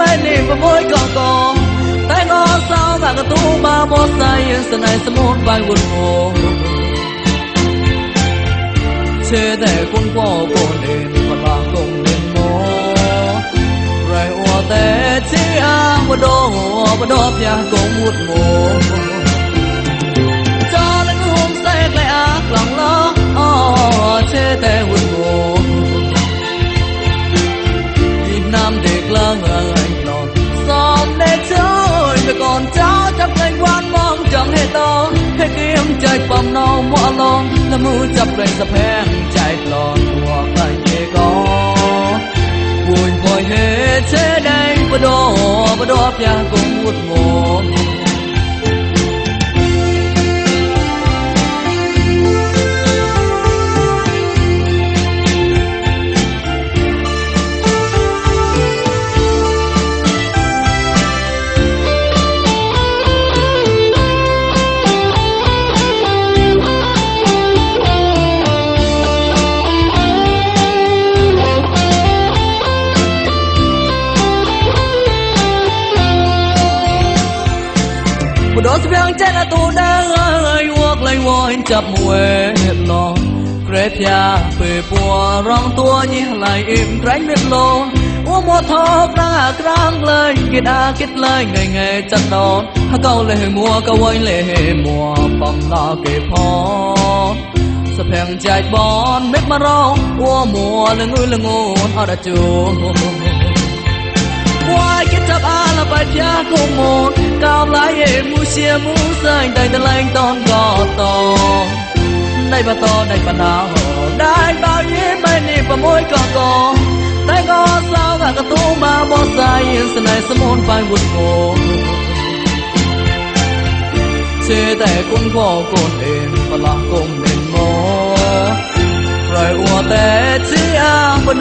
mai nè và môi còn tay ngó sao và cái tu ba mốt say sân này sớm một vài buồn ngủ chế để quân qua cổ đền và là cùng lên mô rồi ua té chi a và đô nhà cùng một mồ cho đến hôm say lại ác lòng lo chế để buồn ngủ Việt Nam địch lơ ngời lòn xóm để chơi mà còn cháu chấp cánh quan mong chẳng hề to hết kiếm chạy bầm nâu mỏ lon là mưa chập lên sập hang chạy lon hoặc là nhẹ có buồn vội hết chế đây và đô nhà cùng một mồ đó sẽ biến trái là tu đang ơi uốc lấy vội chập mùi lò Greta về bùa rong tua như lại im ránh biết lô uống một thóc ra grang lời kết lời ngày chặt đón câu lệ mùa câu ấy lệ mùa bằng là kề phó sập hàng chạy bón mết mà rau uống mùa là ngôn ở đã chùa Why get up all about ya come on Cao lái em mu xia mu xanh Đầy ta lanh ton gò to Đây bà to đây bà nào Đây bao nhiêu mai nè và môi còn Tay ngó sao gà cả tu mà bó dài Sân này sớm hôn vai buồn ngô Chê tay cũng có cồn êm Và lòng cùng lên mô Rồi ua té chi á Và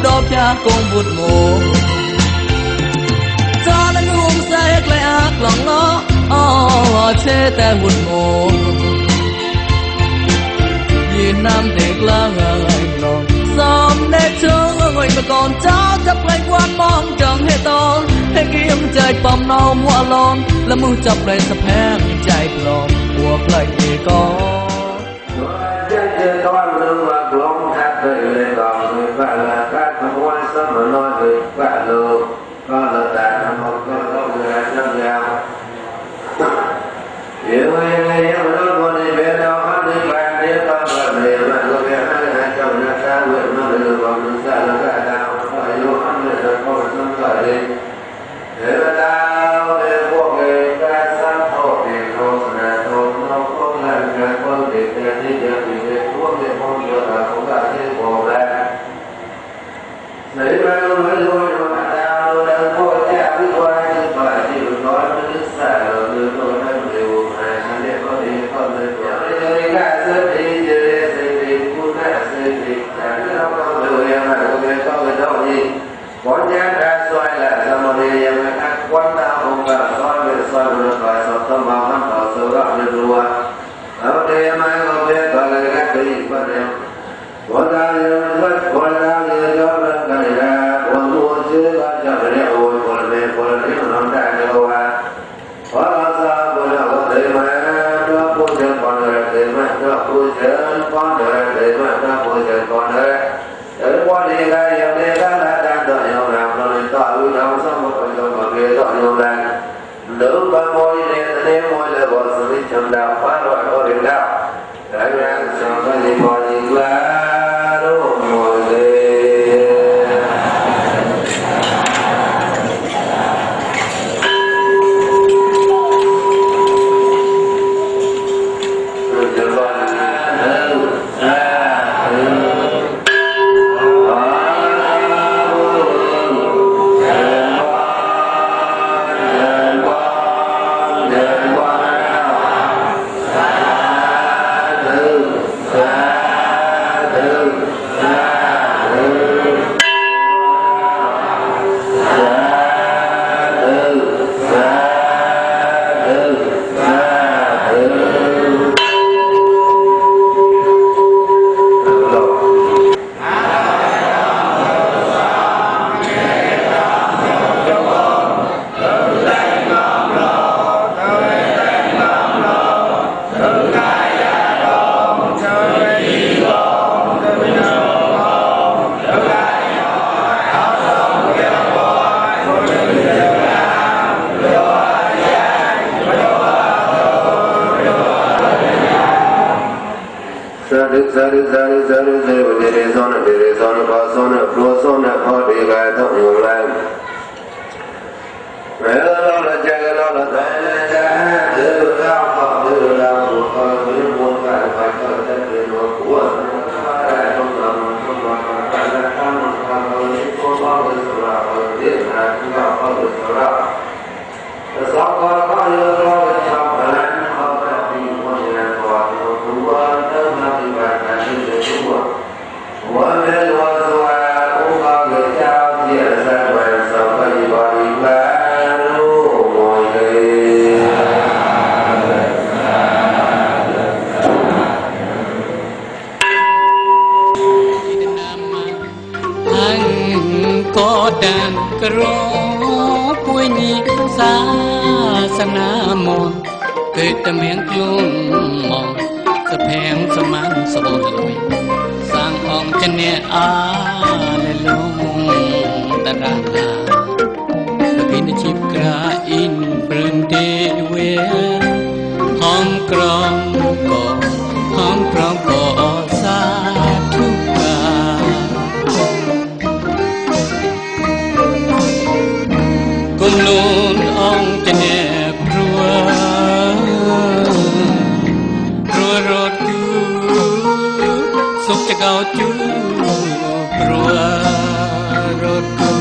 đô cha cùng buồn ngô cho đến hôm say lại ác lòng nó chế ta buồn ngủ Việt Nam địch là ngời lòng xóm để thương người mà còn cháu chấp lấy quan mong chẳng hề to hết kiếm chạy bầm nâu mua lon là mưa chập lên sập hang chạy lon buộc lại gì có con lương và cũng thắt đời lên còn người bạn là các con quan sớm mà nói về bạn lương con là tại một con người trong nhà hiểu hay mà nó con đi về đâu hết đi bạn đi con và về mà có cái hai chồng nhà xa nguyện nó được còn được xa là cả đào phải vô ăn được rồi con không phải đi để mà tao để cuộc người ta sắp thổ thì không là thổ nó không làm cái con để ta đi được thì để thuốc để không được là cũng là cái bộ ra đấy mà nó mới thôi mà tao đang thôi theo cái qua nhưng mà chỉ nói nó rất xa rồi người tôi đang đều mà sang đây có đi con người của tôi đi cả sớm đi chơi đi cũng cả sớm đi chẳng đâu không được em là có người đâu gì có nhát ra xoay là sao mà đi em ăn quán tao không cần xoay về xoay được phải sọt tâm vào năm đầu sâu gạo lên rùa ở đây em ai không biết gọi là cái gì con em có ra như mất có ra như cho nên cái ra còn mua chứ ba cho cái này ôi còn về còn đấy mà nó ra đâu à có bao giờ còn là có thể mà cho cô chân còn rồi để mà cho cô chân con rồi để mà cho cô chân con rồi để qua đi cái em đi cái là đang đợi nhau nào rồi tọa uy nhau xong một con rồi mà kia tọa nhau đang đỡ ba môi nên môi là bỏ sự đi chậm đạo phá loại có điểm đạo đại ra xong cái gì bỏ gì lá đồ ngồi đi กรอบป่วยนี้ศาสนามนเกิดแต่เมียงกลุ่มมองสะแพงสมันสบลอยสร้างห้องจะเนี่ยอาและลงตราตะพินชิบกระอินปรืนเดเวห้องกรองก่อห้องกรองก่อสาธุกากุมนูนองจะเนี่ยครัวรถจูสุขจะเก่าจูครัวรถจู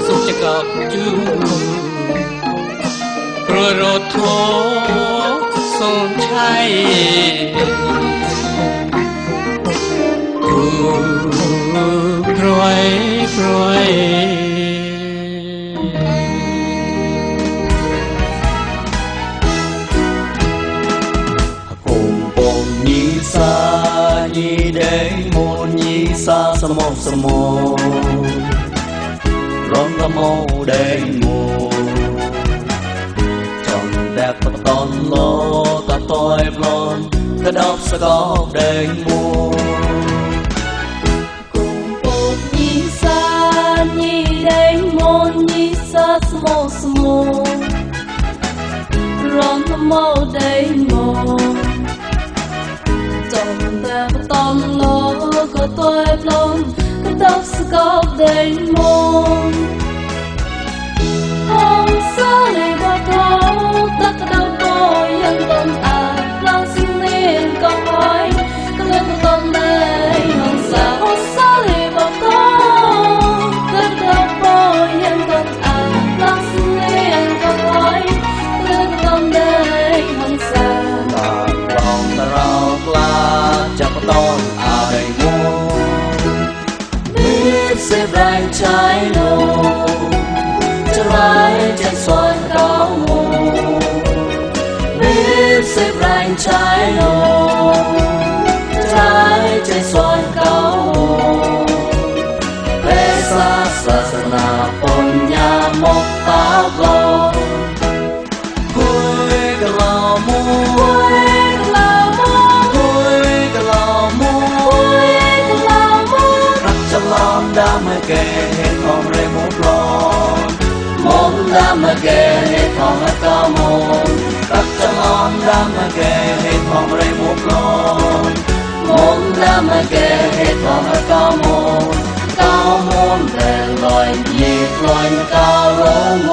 สุขจะเก่าจูครัวรถโทสนชัยรวยรวยสมองสมองร้องละโมเด้งโมจงแดกตะตอนโลตะตอยปลอนกระดอบสะกอบเด้งโมกุมปุกยีสายีเด้งโมยีสาสมองสมองร้องละโมเด้งโมจงแดกตอนโลก็ตัวปลงก็ต้องสกอบเดินมองห้องสาเลยบ่พอตักดาวโบยังต้องอาบลองสิ่งนี้ก็หอยก็เลือกต้องได้ห้องสาเลยบ่พอตักดาวโบยังต้องอาบลองสิ่งนี้ก็หอยก็เลือกต้องได้ห้องสาตาลองตะเรากลาจับตอนอะไรงูเสียแรงใจโลจะร้ายจะสอนเขาโมมีเสียแรงใจโลจะร้ายจะสอนเขาโมเพศศาสนาปัญญามกตาโลคุยกับเราโมดามเกเหตุของเรมุปลอนมนดามเกเหตุของอากามนตักจะลอนดามเกเหตุของเรมุปลอนมนดามเกเหตุของอากามนกามนแต่ลอยยีดลอยกาโรโม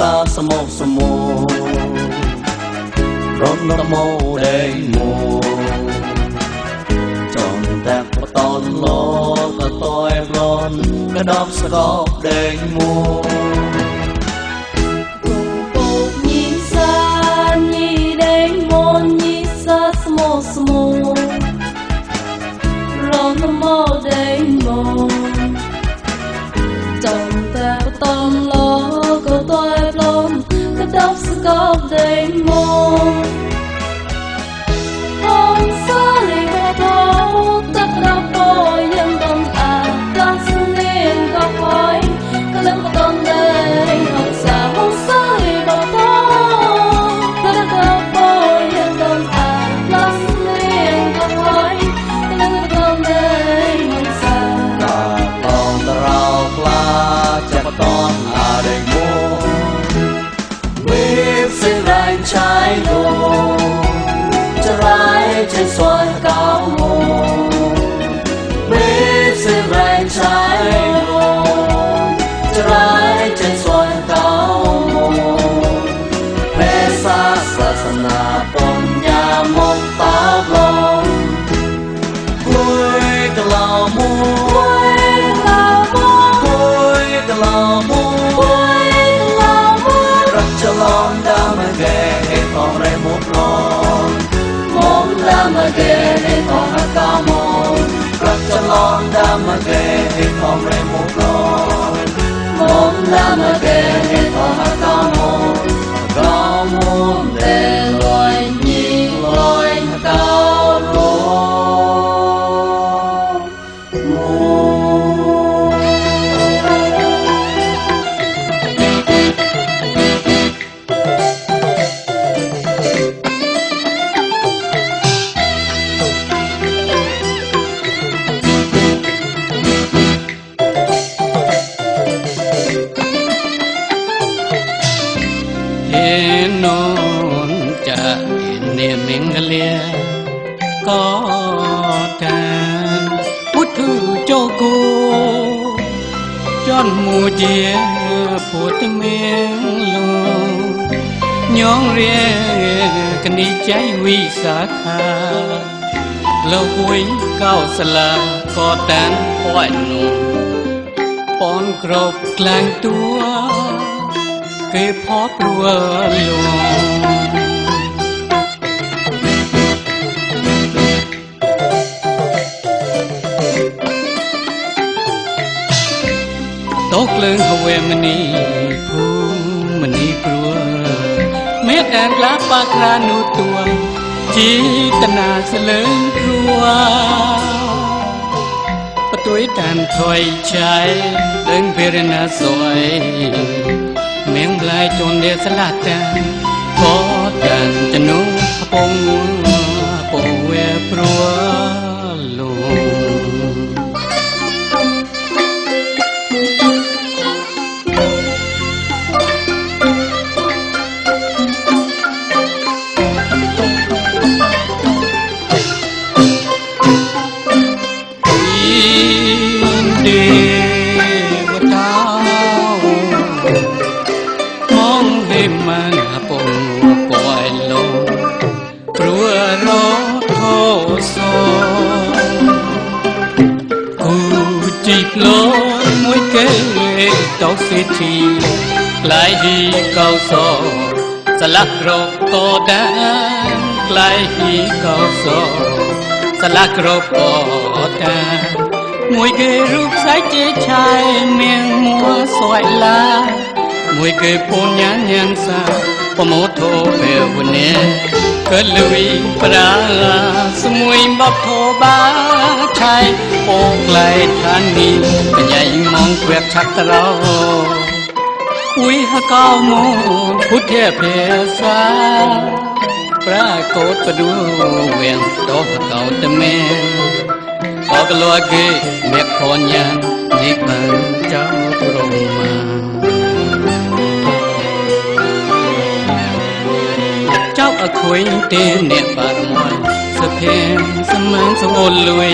สาสมองสมองร้องละโมเด้งโมจงแตกตอนโลกะต้อยปลอนกระดอบสะกอบเด้งโมกุมปุกยีสายีเด้งโมยีสาสมองสมองร้องละโมเด้งโมจงแตกตอนโลก็ตัวปลงก็ต้องสกอบเดินมองห้องสาเลยบ่พอตักดาวโบยังต้องอาบลองสิ่งนี้ก็หอยก็เลือกต้องได้ห้องสาเลยบ่พอตักดาวโบยังต้องอาบลองสิ่งนี้ก็หอยก็เลือกต้องได้ห้องสาตาลองตะเรากลาจับตอนอะไรงูมีเสียแรงใจ โม quay là mô รักจะลองดามาแก่ให้ของไรมุกลอง mong la mà ghê để có hát ca môn รักจะลองดามาแก่ให้ของไรมุกลอง mong la mà ghê để có hát ca môn để loài nhìn loài cao lúa non cha ne mengalia có tan út thư cho cô chọn mùa chia của tình miên luôn nhón ria cái đi trái huy xa kha lâu cuối cao sala có tan hoài nụ pon grop klang tua cái phó rùa luôn tốt lưng hậu mani phu mani rùa mét đàn lá ba ra nụ tua chỉ tana sẽ lớn rùa bắt tuổi đàn thôi trái lên về na rồi miếng lai trôn để sá lạt tan có đàn chân nung bông bồ về prua luôn lối môi kế tóc xì thì lại đi cao sò sa lắc rộp có đá lại đi cao sò sa lắc rộp có đá môi kế rút sái chế chai miệng mua xoài lá môi kế phôn nhán nhang xa có mô thô về hồn nè cơ lùi pra sumui bắp thô ba chai bốc lại than đi nhảy mong quẹt chắc rau ui ha cao môn phút thề phê xa pra cốt và đu quyền đó cao tâm mê có cái loa ghê miệng con nhang nít bằng cháu rồng mà cháu ở cuối tên nè bà mồi sơ thêm sơ mang sơ ôn lùi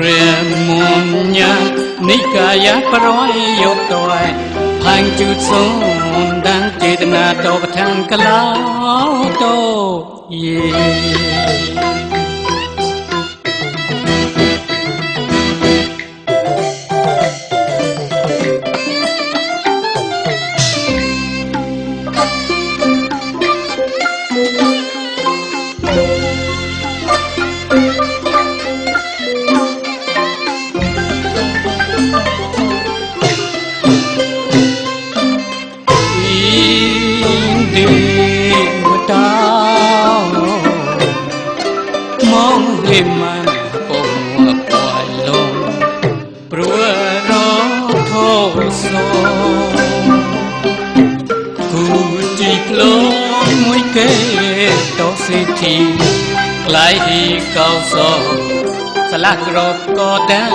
rèm môn nhá nika ya paroi yok toi hang chut son đang chetna to thang kalao to ye man bông quài lông prua ro thô so cu chỉ lối mũi kế to xì thì lại đi cao so sa lắc rộp có đá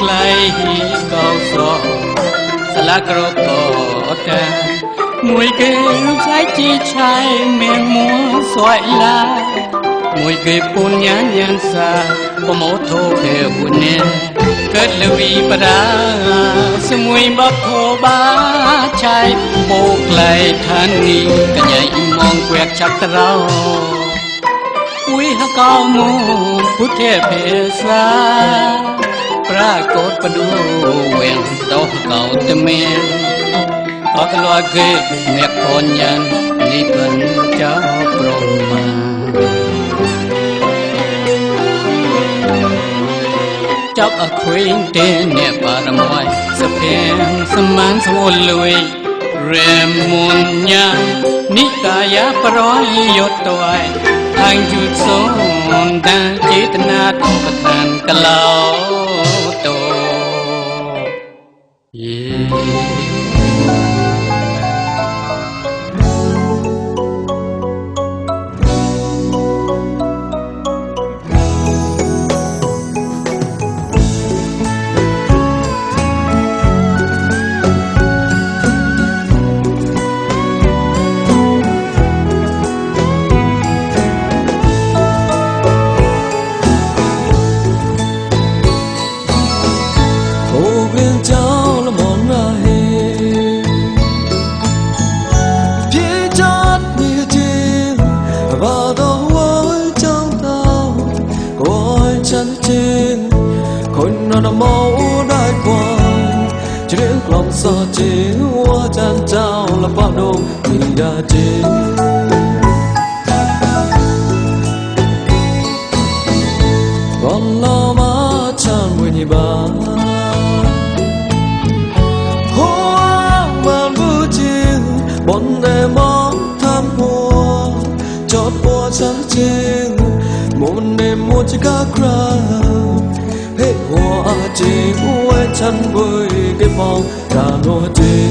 lại đi cao so sa lắc rộp có đá mũi kế lúc trái chi chai miệng múa xoài lá mùi cây phun nhán nhán xa có mẫu thô về hồn nè kết lưu bà đá sư mùi bắp thô ba chai bốc lại than nghi cả nhảy mong quẹt chắc rau ui ha cao môn phút thề về xa ra cốt và đu quen đâu cầu tâm men có cái loa ghê mẹ con nhân đi gần cháu Brahma chọc ở khuyên trên nè bà ra ngoài sắp khen sắp mang sắp ôn lùi rèm muôn nha ní cả giá bà rói yốt tuổi hàng chút số đang chỉ tên nát bà thàn cả lâu tổ so chỉ hoa chan trao là bao đông thì đã chết còn lo má chan mùi nhị ba hoa vàng vũ chiên bọn đề mong tham hoa chót hoa trắng chiên một đêm một chiếc cá hết hoa chỉ hoa chăn với cái phòng cả nô chế